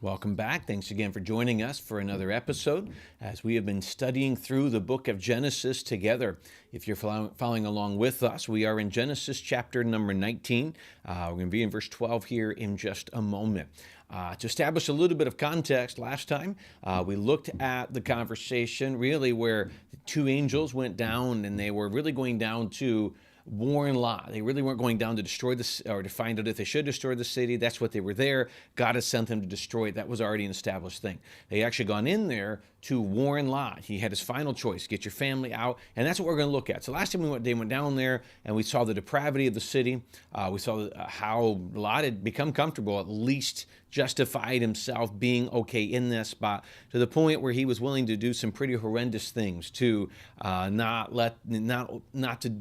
Welcome back. Thanks again for joining us for another episode as we have been studying through the book of Genesis together. If you're following along with us, we are in Genesis chapter number 19. We're going to be in verse 12 here in just a moment. To establish a little bit of context, last time we looked at the conversation really where the two angels went down and they were really going down to warn Lot. They really weren't going down to destroy this or to find out if they should destroy the city. That's what they were there. God has sent them to destroy it. That was already an established thing. They actually gone in there to warn Lot. He had his final choice: get your family out, and that's what we're going to look at. So last time they went down there and we saw the depravity of the city. We saw how Lot had become comfortable, at least justified himself being okay in that spot, to the point where he was willing to do some pretty horrendous things to not to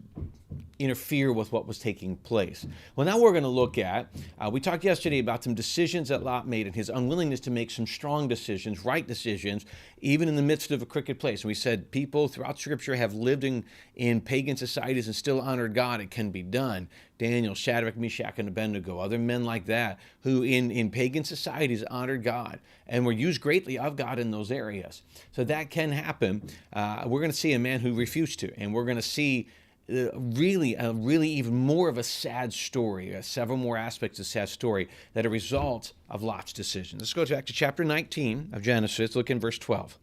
interfere with what was taking place. Well, now we're going to look at, we talked yesterday about some decisions that Lot made and his unwillingness to make some strong decisions, right decisions, even in the midst of a crooked place. And we said people throughout Scripture have lived in pagan societies and still honored God. It can be done. Daniel, Shadrach, Meshach, and Abednego, other men like that who in pagan societies honored God and were used greatly of God in those areas. So that can happen. We're going to see a man who refused to, and we're going to see really even more of a sad story, several more aspects of a sad story that are a result of Lot's decision. Let's go back to chapter 19 of Genesis. Look in verse 12.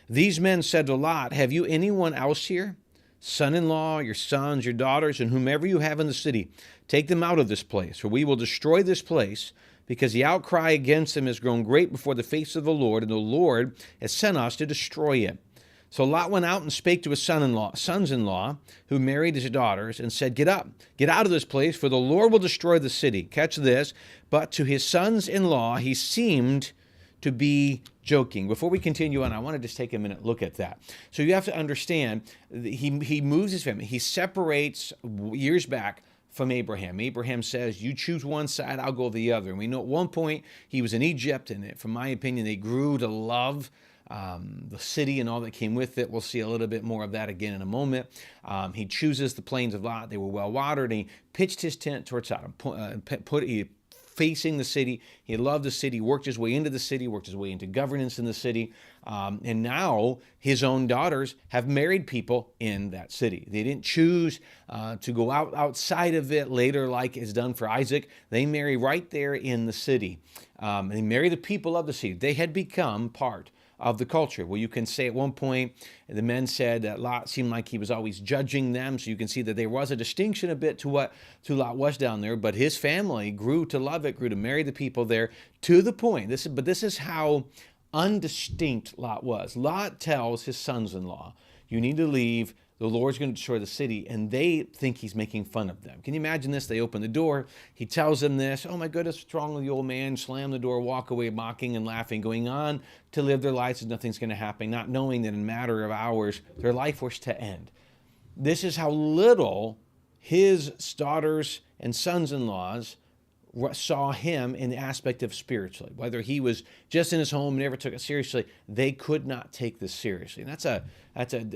These men said to Lot, "Have you anyone else here? Son-in-law, your sons, your daughters, and whomever you have in the city, take them out of this place, for we will destroy this place, because the outcry against them has grown great before the face of the Lord, and the Lord has sent us to destroy it." So Lot went out and spake to his sons-in-law, who married his daughters, and said, get up, get out of this place, for the Lord will destroy the city. Catch this. But to his sons-in-law he seemed to be joking. Before we continue on, I want to just take a minute, look at that. So you have to understand, he moves his family. He separates years back from Abraham. Abraham says, you choose one side, I'll go the other. And we know at one point he was in Egypt, and from my opinion, they grew to love the city and all that came with it. We'll see a little bit more of that again in a moment. He chooses the plains of Lot. They were well watered, and he pitched his tent towards Sodom, facing the city. He loved the city, worked his way into the city, worked his way into governance in the city. And now his own daughters have married people in that city. They didn't choose to go outside of it later like is done for Isaac. They marry right there in the city. And they marry the people of the city. They had become part of the culture. Well, you can say at one point, the men said that Lot seemed like he was always judging them. So you can see that there was a distinction a bit to what Lot was down there, but his family grew to love it, grew to marry the people there to the point. This is how undistinct Lot was. Lot tells his sons-in-law, you need to leave. The Lord's going to destroy the city, and they think he's making fun of them. Can you imagine this? They open the door. He tells them this. Oh my goodness, what's wrong with the old man? Slam the door, walk away, mocking and laughing, going on to live their lives as nothing's going to happen, not knowing that in a matter of hours, their life was to end. This is how little his daughters and sons-in-laws saw him in the aspect of spiritually. Whether he was just in his home, never took it seriously, they could not take this seriously. And that's a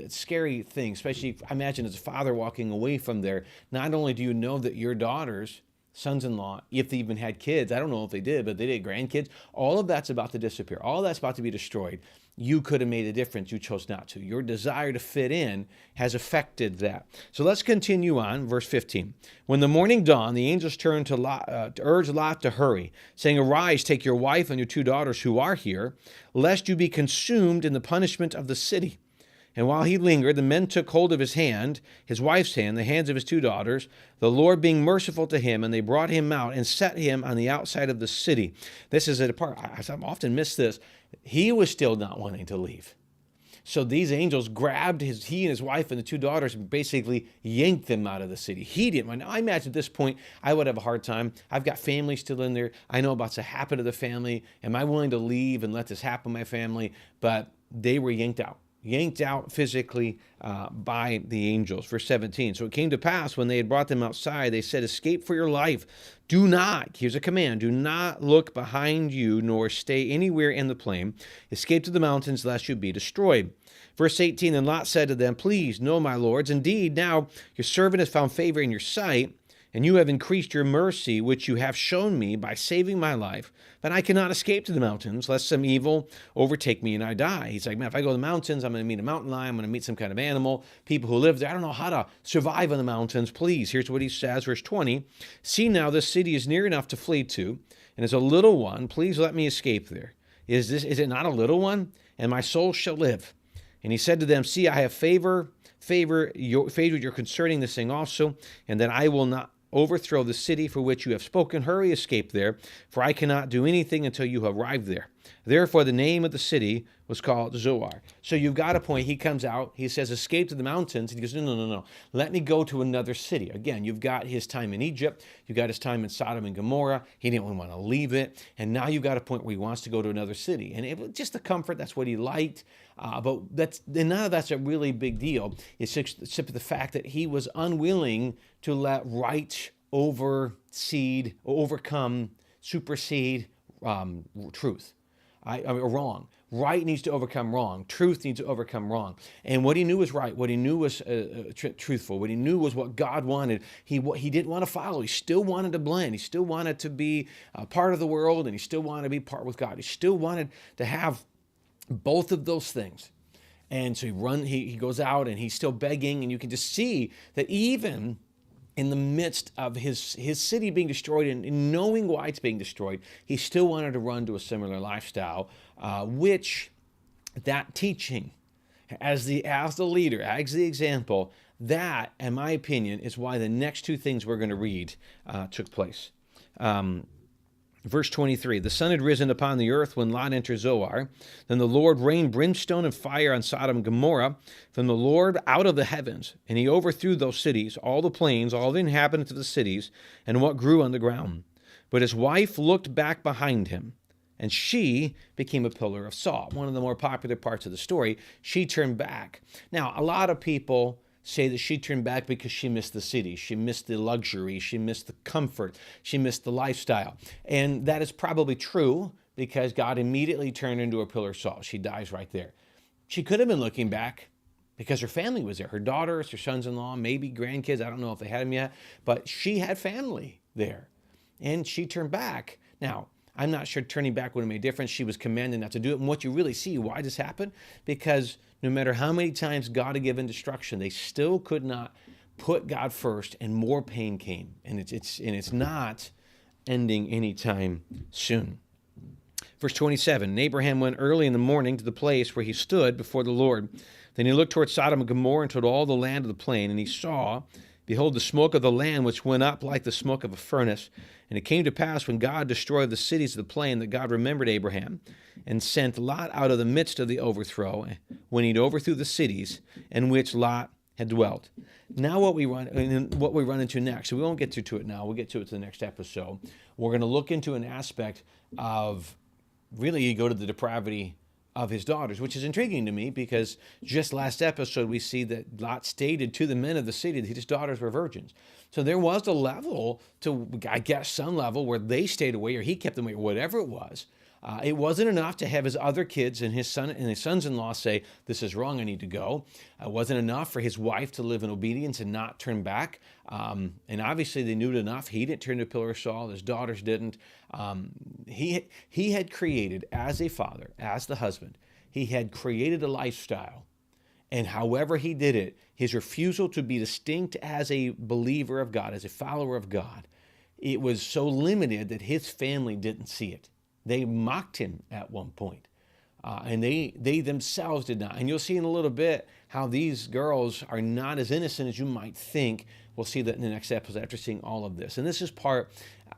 scary thing, especially I imagine as a father walking away from there. Not only do you know that your daughters, sons-in-law, if they even had kids, I don't know if they did, but they did grandkids, all of that's about to disappear. All of that's about to be destroyed. You could have made a difference. You chose not to. Your desire to fit in has affected that. So let's continue on, verse 15. When the morning dawned, the angels turned to urge Lot to hurry, saying, arise, take your wife and your two daughters who are here, lest you be consumed in the punishment of the city. And while he lingered, the men took hold of his hand, his wife's hand, the hands of his two daughters, the Lord being merciful to him, and they brought him out and set him on the outside of the city. This is a part, I've often missed this. He was still not wanting to leave. So these angels grabbed he and his wife and the two daughters and basically yanked them out of the city. He didn't want. Now, I imagine at this point, I would have a hard time. I've got family still in there. I know about to happen to the family. Am I willing to leave and let this happen to my family? But they were yanked out physically by the angels. Verse 17, so it came to pass when they had brought them outside, they said, escape for your life. Do not, here's a command, do not look behind you nor stay anywhere in the plain. Escape to the mountains lest you be destroyed. Verse 18, and Lot said to them, please, no, my lords, indeed, now your servant has found favor in your sight, And you have increased your mercy, which you have shown me by saving my life. But I cannot escape to the mountains, lest some evil overtake me and I die. He's like, man, if I go to the mountains, I'm going to meet a mountain lion. I'm going to meet some kind of animal. People who live there, I don't know how to survive in the mountains. Please, here's what he says, verse 20. See now, this city is near enough to flee to, and is a little one. Please let me escape there. Is it not a little one? And my soul shall live. And he said to them, see, I have favored you concerning this thing also, and that I will not overthrow the city for which you have spoken. Hurry, escape there, for I cannot do anything until you have arrived there. Therefore, the name of the city was called Zoar. So you've got a point. He comes out. He says, escape to the mountains. And he goes, no. Let me go to another city. Again, you've got his time in Egypt. You've got his time in Sodom and Gomorrah. He didn't want to leave it. And now you've got a point where he wants to go to another city. And it was just the comfort. That's what he liked. But none of that's a really big deal. It's except the fact that he was unwilling to let right supersede truth. Wrong. Right needs to overcome wrong. Truth needs to overcome wrong. And what he knew was right. What he knew was truthful. What he knew was what God wanted. He didn't want to follow. He still wanted to blend. He still wanted to be a part of the world, and he still wanted to be part with God. He still wanted to have both of those things. And so he goes out, and he's still begging, and you can just see that even in the midst of his city being destroyed and knowing why it's being destroyed, he still wanted to run to a similar lifestyle, which that teaching, as the leader, as the example, that, in my opinion, is why the next two things we're going to read took place. Verse 23, the sun had risen upon the earth when Lot entered Zoar. Then the Lord rained brimstone and fire on Sodom and Gomorrah from the Lord out of the heavens. And he overthrew those cities, all the plains, all the inhabitants of the cities, and what grew on the ground. But his wife looked back behind him, and she became a pillar of salt. One of the more popular parts of the story, she turned back. Now, a lot of people say that she turned back because she missed the city. She missed the luxury. She missed the comfort. She missed the lifestyle. And that is probably true because God immediately turned into a pillar of salt. She dies right there. She could have been looking back because her family was there. Her daughters, her sons-in-law, maybe grandkids. I don't know if they had them yet, but she had family there. And she turned back. Now, I'm not sure turning back would have made a difference. She was commanded not to do it. And what you really see, why this happened? Because no matter how many times God had given instruction, they still could not put God first, and more pain came. And it's not ending anytime soon. Verse 27, and Abraham went early in the morning to the place where he stood before the Lord. Then he looked toward Sodom and Gomorrah and toward all the land of the plain, and he saw, behold, the smoke of the land which went up like the smoke of a furnace. And it came to pass when God destroyed the cities of the plain that God remembered Abraham and sent Lot out of the midst of the overthrow when he'd overthrew the cities in which Lot had dwelt. Now what we run into next, so we won't get to it now, we'll get to it to the next episode. We're going to look into an aspect of, really you go to the depravity of his daughters, which is intriguing to me because just last episode we see that Lot stated to the men of the city that his daughters were virgins. So there was a level to, I guess, some level where they stayed away or he kept them away, whatever it was. It wasn't enough to have his other kids and his sons-in-law say, this is wrong, I need to go. It wasn't enough for his wife to live in obedience and not turn back. And obviously they knew it enough. He didn't turn to a pillar of salt. His daughters didn't. He had created, as a father, as the husband, he had created a lifestyle. And however he did it, his refusal to be distinct as a believer of God, as a follower of God, it was so limited that his family didn't see it. They mocked him at one point. And they themselves did not. And you'll see in a little bit how these girls are not as innocent as you might think. We'll see that in the next episode after seeing all of this. And this is part,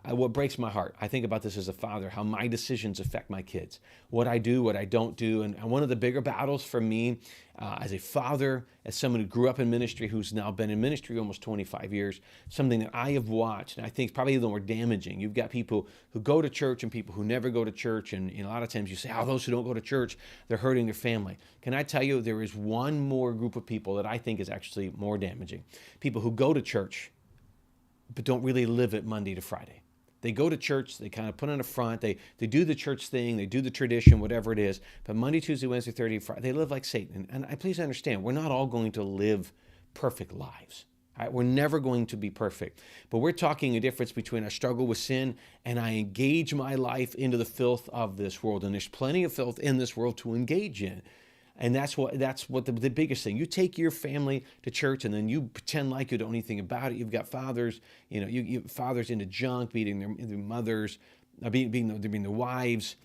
what breaks my heart. I think about this as a father, how my decisions affect my kids. What I do, what I don't do. And one of the bigger battles for me as a father, as someone who grew up in ministry, who's now been in ministry almost 25 years, something that I have watched, and I think probably the more damaging. You've got people who go to church and people who never go to church. And a lot of times you say, oh, those who don't go to church, they're hurting their family. Can I tell you, there is one more group of people that I think is actually more damaging. People who go to church, but don't really live it Monday to Friday. They go to church, they kind of put on a front, they do the church thing, they do the tradition, whatever it is, but Monday, Tuesday, Wednesday, Thursday, Friday, they live like Satan. And please understand, we're not all going to live perfect lives. All right? We're never going to be perfect. But we're talking a difference between I struggle with sin and I engage my life into the filth of this world. And there's plenty of filth in this world to engage in. And that's what the biggest thing. You take your family to church and then you pretend like you don't know anything about it. You've got fathers, you fathers into junk, beating their mothers, beating their wives,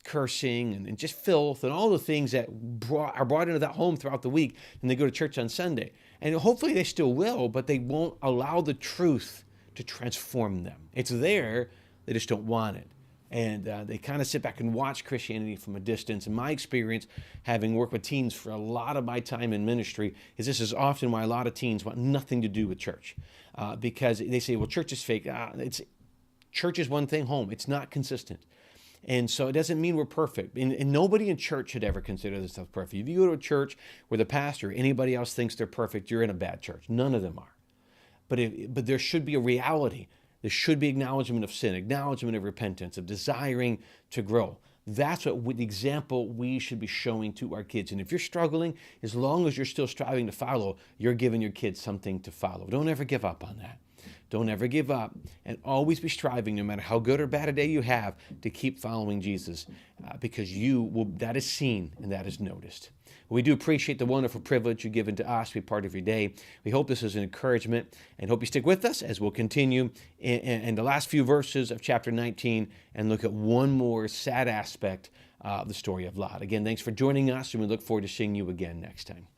cursing and just filth and all the things that are brought into that home throughout the week. And they go to church on Sunday. And hopefully they still will, but they won't allow the truth to transform them. It's there, they just don't want it. And they kind of sit back and watch Christianity from a distance. And my experience, having worked with teens for a lot of my time in ministry, is this is often why a lot of teens want nothing to do with church. Because they say, well, church is fake. Church is one thing, home. It's not consistent. And so it doesn't mean we're perfect. And nobody in church should ever consider themselves perfect. If you go to a church where the pastor or anybody else thinks they're perfect, you're in a bad church. None of them are. But there should be a reality. There should be acknowledgement of sin, acknowledgement of repentance, of desiring to grow. That's what the example we should be showing to our kids. And if you're struggling, as long as you're still striving to follow, you're giving your kids something to follow. Don't ever give up on that. Don't ever give up, and always be striving, no matter how good or bad a day you have, to keep following Jesus, because that is seen and that is noticed. We do appreciate the wonderful privilege you've given to us to be part of your day. We hope this is an encouragement and hope you stick with us as we'll continue in the last few verses of chapter 19 and look at one more sad aspect of the story of Lot. Again, thanks for joining us, and we look forward to seeing you again next time.